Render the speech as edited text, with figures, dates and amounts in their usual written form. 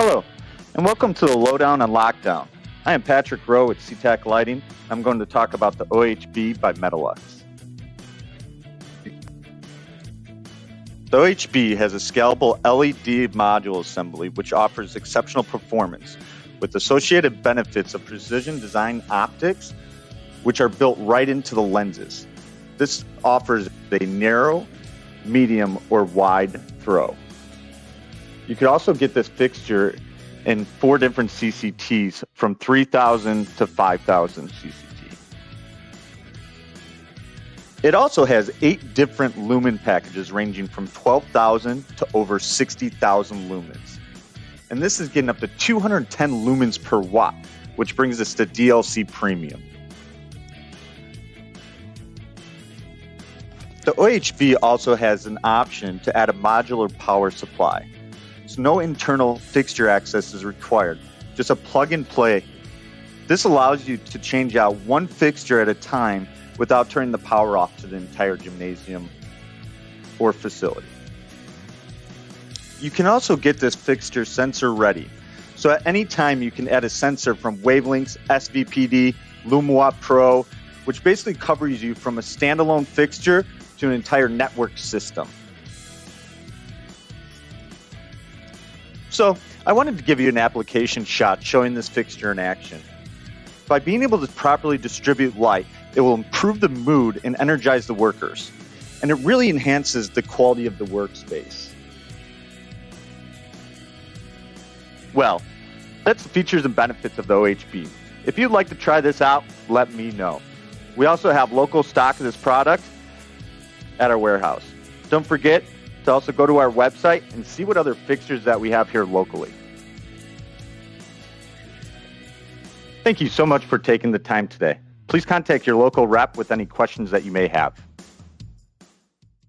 Hello, and welcome to the Lowdown on Lockdown. I am Patrick Rowe with CTAC Lighting. I'm going to talk about the OHB by Metalux. The OHB has a scalable LED module assembly which offers exceptional performance with associated benefits of precision design optics which are built right into the lenses. This offers a narrow, medium, or wide throw. You could also get this fixture in 4 different CCTs from 3,000 to 5,000 CCT. It also has 8 different lumen packages ranging from 12,000 to over 60,000 lumens. And this is getting up to 210 lumens per watt, which brings us to DLC Premium. The OHB also has an option to add a modular power supply. So no internal fixture access is required, just a plug and play. This allows you to change out one fixture at a time without turning the power off to the entire gymnasium or facility. You can also get this fixture sensor ready. So at any time you can add a sensor from wavelengths, SVPD, LumaWatt Pro, which basically covers you from a standalone fixture to an entire network system. So I wanted to give you an application shot showing this fixture in action. By being able to properly distribute light, it will improve the mood and energize the workers. And it really enhances the quality of the workspace. Well, that's the features and benefits of the OHB. If you'd like to try this out, let me know. We also have local stock of this product at our warehouse. Don't forget to also go to our website and see what other fixtures that we have here locally. Thank you so much for taking the time today. Please contact your local rep with any questions that you may have.